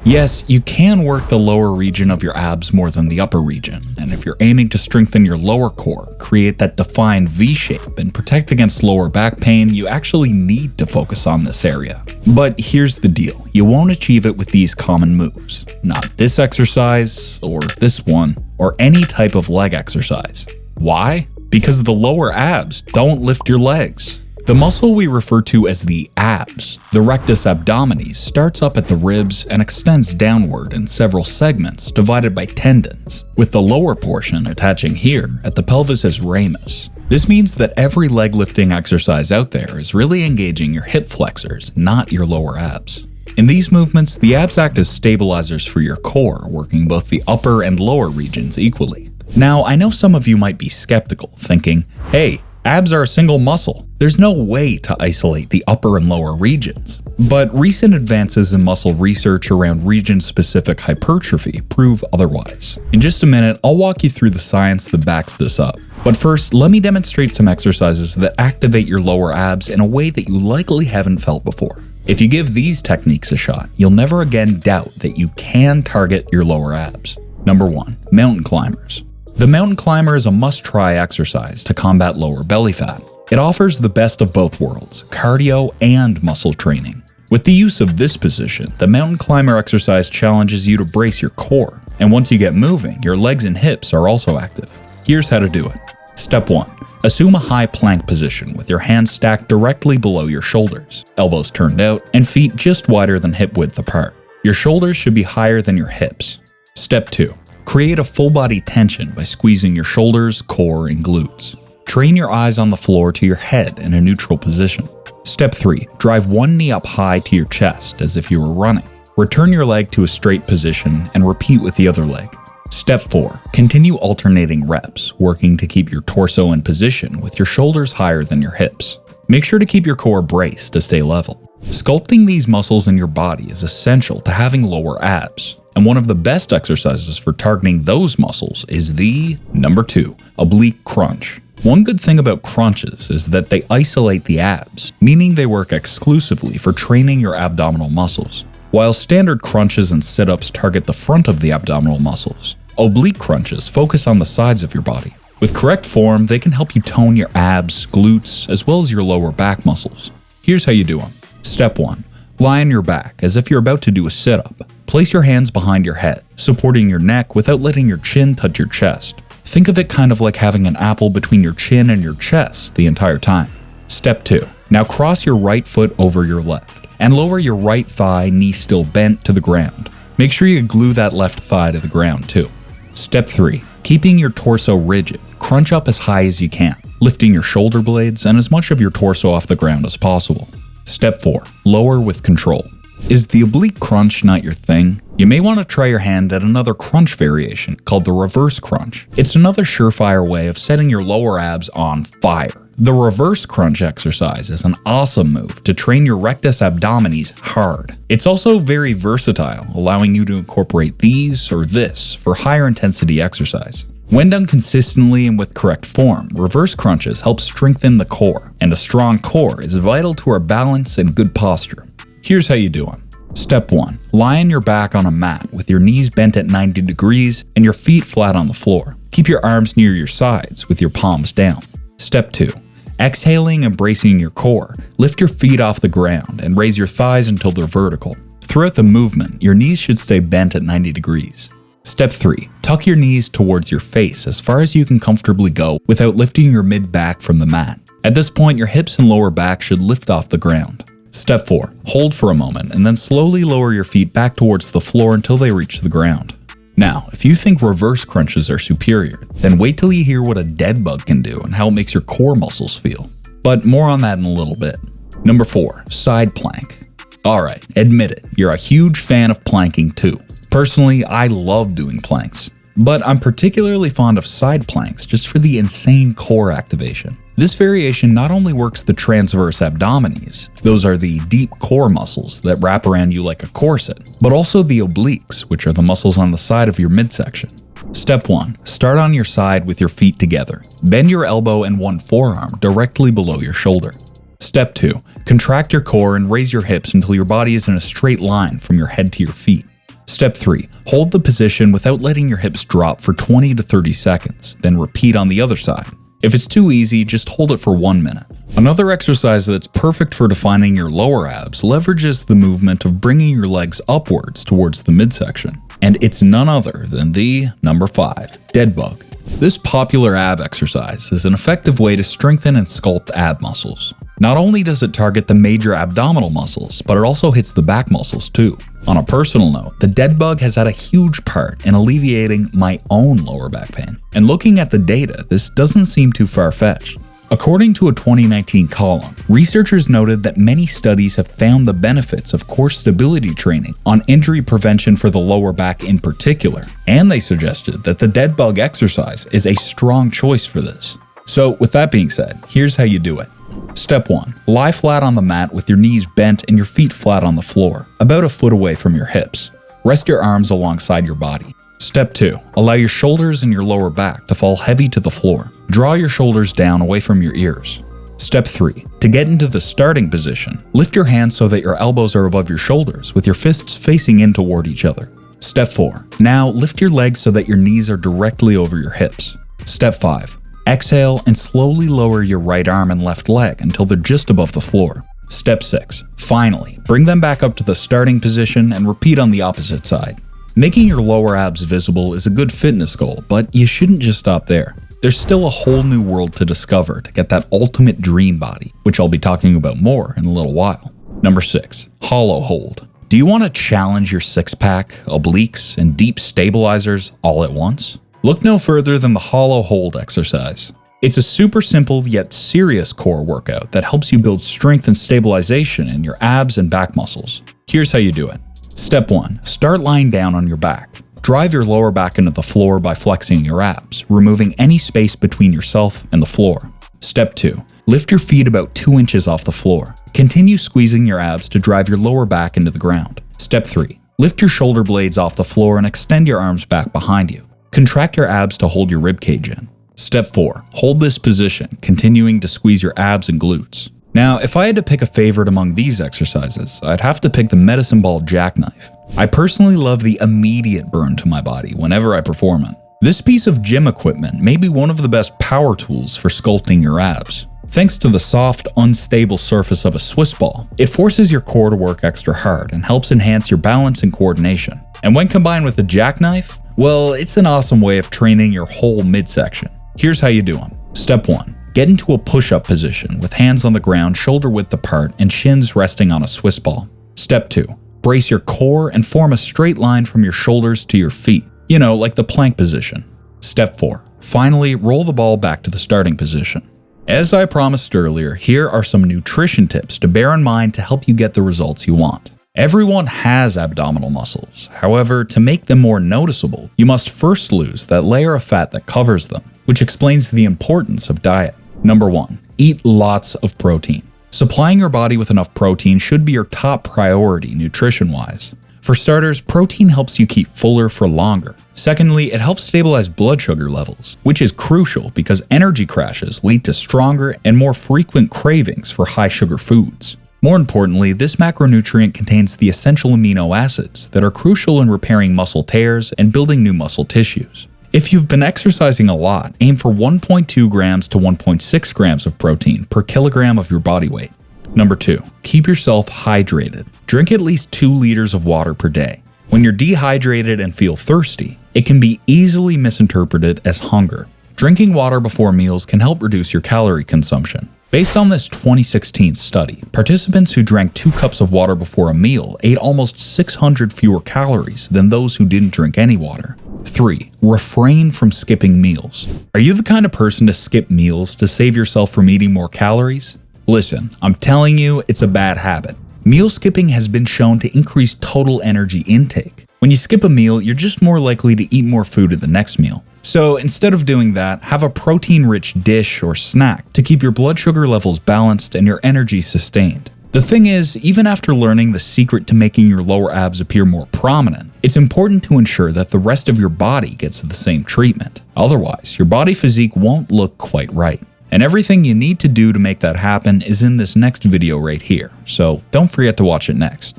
Yes, you can work the lower region of your abs more than the upper region, and if you're aiming to strengthen your lower core, create that defined V shape, and protect against lower back pain, you actually need to focus on this area. But here's the deal, you won't achieve it with these common moves. Not this exercise, or this one, or any type of leg exercise. Why? Because the lower abs don't lift your legs. The muscle we refer to as the abs, the rectus abdominis, starts up at the ribs and extends downward in several segments divided by tendons, with the lower portion attaching here at the pelvis as ramus. This means that every leg lifting exercise out there is really engaging your hip flexors, not your lower abs. In these movements, the abs act as stabilizers for your core, working both the upper and lower regions equally. Now, I know some of you might be skeptical, thinking, hey, abs are a single muscle. There's no way to isolate the upper and lower regions. But recent advances in muscle research around region-specific hypertrophy prove otherwise. In just a minute, I'll walk you through the science that backs this up. But first, let me demonstrate some exercises that activate your lower abs in a way that you likely haven't felt before. If you give these techniques a shot, you'll never again doubt that you can target your lower abs. Number 1. Mountain climbers. The mountain climber is a must-try exercise to combat lower belly fat. It offers the best of both worlds, cardio and muscle training. With the use of this position, the mountain climber exercise challenges you to brace your core, and once you get moving, your legs and hips are also active. Here's how to do it. Step 1. Assume a high plank position with your hands stacked directly below your shoulders, elbows turned out, and feet just wider than hip width apart. Your shoulders should be higher than your hips. Step 2. Create a full body tension by squeezing your shoulders, core, and glutes. Train your eyes on the floor to your head in a neutral position. Step 3. Drive one knee up high to your chest as if you were running. Return your leg to a straight position and repeat with the other leg. Step 4. Continue alternating reps, working to keep your torso in position with your shoulders higher than your hips. Make sure to keep your core braced to stay level. Sculpting these muscles in your body is essential to having lower abs. And one of the best exercises for targeting those muscles is the number 2, oblique crunch. One good thing about crunches is that they isolate the abs, meaning they work exclusively for training your abdominal muscles. While standard crunches and sit-ups target the front of the abdominal muscles, oblique crunches focus on the sides of your body. With correct form, they can help you tone your abs, glutes, as well as your lower back muscles. Here's how you do them. Step 1. Lie on your back as if you're about to do a sit-up. Place your hands behind your head, supporting your neck without letting your chin touch your chest. Think of it kind of like having an apple between your chin and your chest the entire time. Step 2. Now cross your right foot over your left, and lower your right thigh, knee still bent, to the ground. Make sure you glue that left thigh to the ground too. Step 3. Keeping your torso rigid, crunch up as high as you can, lifting your shoulder blades and as much of your torso off the ground as possible. Step 4. Lower with control. Is the oblique crunch not your thing? You may want to try your hand at another crunch variation called the reverse crunch. It's another surefire way of setting your lower abs on fire. The reverse crunch exercise is an awesome move to train your rectus abdominis hard. It's also very versatile, allowing you to incorporate these or this for higher intensity exercise. When done consistently and with correct form, reverse crunches help strengthen the core, and a strong core is vital to our balance and good posture. Here's how you do them. Step 1. Lie on your back on a mat with your knees bent at 90 degrees and your feet flat on the floor. Keep your arms near your sides with your palms down. Step 2. Exhaling and bracing your core, lift your feet off the ground and raise your thighs until they're vertical. Throughout the movement, your knees should stay bent at 90 degrees. Step 3. Tuck your knees towards your face as far as you can comfortably go without lifting your mid-back from the mat. At this point, your hips and lower back should lift off the ground. Step 4. Hold for a moment and then slowly lower your feet back towards the floor until they reach the ground. Now, if you think reverse crunches are superior, then wait till you hear what a dead bug can do and how it makes your core muscles feel. But more on that in a little bit. Number 4. Side plank. Alright, admit it, you're a huge fan of planking too. Personally, I love doing planks. But I'm particularly fond of side planks just for the insane core activation. This variation not only works the transverse abdominis, those are the deep core muscles that wrap around you like a corset, but also the obliques, which are the muscles on the side of your midsection. Step 1. Start on your side with your feet together. Bend your elbow and one forearm directly below your shoulder. Step 2. Contract your core and raise your hips until your body is in a straight line from your head to your feet. Step 3. Hold the position without letting your hips drop for 20 to 30 seconds, then repeat on the other side. If it's too easy, just hold it for 1 minute. Another exercise that's perfect for defining your lower abs leverages the movement of bringing your legs upwards towards the midsection. And it's none other than the number 5, dead bug. This popular ab exercise is an effective way to strengthen and sculpt ab muscles. Not only does it target the major abdominal muscles, but it also hits the back muscles too. On a personal note, the dead bug has had a huge part in alleviating my own lower back pain. And looking at the data, this doesn't seem too far-fetched. According to a 2019 column, researchers noted that many studies have found the benefits of core stability training on injury prevention for the lower back in particular, and they suggested that the dead bug exercise is a strong choice for this. So with that being said, here's how you do it. Step 1. Lie flat on the mat with your knees bent and your feet flat on the floor, about a foot away from your hips. Rest your arms alongside your body. Step 2. Allow your shoulders and your lower back to fall heavy to the floor. Draw your shoulders down away from your ears. Step 3. To get into the starting position, lift your hands so that your elbows are above your shoulders with your fists facing in toward each other. Step 4. Now lift your legs so that your knees are directly over your hips. Step 5. Exhale and slowly lower your right arm and left leg until they're just above the floor. Step 6. Finally, bring them back up to the starting position and repeat on the opposite side. Making your lower abs visible is a good fitness goal, but you shouldn't just stop there. There's still a whole new world to discover to get that ultimate dream body, which I'll be talking about more in a little while. Number 6. Hollow hold. Do you want to challenge your six-pack, obliques, and deep stabilizers all at once? Look no further than the hollow hold exercise. It's a super simple yet serious core workout that helps you build strength and stabilization in your abs and back muscles. Here's how you do it. Step 1. Start lying down on your back. Drive your lower back into the floor by flexing your abs, removing any space between yourself and the floor. Step 2. Lift your feet about 2 inches off the floor. Continue squeezing your abs to drive your lower back into the ground. Step 3. Lift your shoulder blades off the floor and extend your arms back behind you. Contract your abs to hold your ribcage in. Step 4. Hold this position, continuing to squeeze your abs and glutes. Now, if I had to pick a favorite among these exercises, I'd have to pick the medicine ball jackknife. I personally love the immediate burn to my body whenever I perform it. This piece of gym equipment may be one of the best power tools for sculpting your abs. Thanks to the soft, unstable surface of a Swiss ball, it forces your core to work extra hard and helps enhance your balance and coordination. And when combined with the jackknife, well, it's an awesome way of training your whole midsection. Here's how you do them. Step 1. Get into a push-up position with hands on the ground, shoulder width apart, and shins resting on a Swiss ball. Step 2. Brace your core and form a straight line from your shoulders to your feet. You know, like the plank position. Step 4. Finally, roll the ball back to the starting position. As I promised earlier, here are some nutrition tips to bear in mind to help you get the results you want. Everyone has abdominal muscles. However, to make them more noticeable, you must first lose that layer of fat that covers them, which explains the importance of diet. Number 1. Eat lots of protein. Supplying your body with enough protein should be your top priority nutrition-wise. For starters, protein helps you keep fuller for longer. Secondly, it helps stabilize blood sugar levels, which is crucial because energy crashes lead to stronger and more frequent cravings for high-sugar foods. More importantly, this macronutrient contains the essential amino acids that are crucial in repairing muscle tears and building new muscle tissues. If you've been exercising a lot, aim for 1.2 grams to 1.6 grams of protein per kilogram of your body weight. Number 2. Keep yourself hydrated. Drink at least 2 liters of water per day. When you're dehydrated and feel thirsty, it can be easily misinterpreted as hunger. Drinking water before meals can help reduce your calorie consumption. Based on this 2016 study, participants who drank 2 cups of water before a meal ate almost 600 fewer calories than those who didn't drink any water. 3. Refrain from skipping meals. Are you the kind of person to skip meals to save yourself from eating more calories? Listen, I'm telling you, it's a bad habit. Meal skipping has been shown to increase total energy intake. When you skip a meal, you're just more likely to eat more food at the next meal. So instead of doing that, have a protein-rich dish or snack to keep your blood sugar levels balanced and your energy sustained. The thing is, even after learning the secret to making your lower abs appear more prominent, it's important to ensure that the rest of your body gets the same treatment. Otherwise, your body physique won't look quite right. And everything you need to do to make that happen is in this next video right here, so don't forget to watch it next.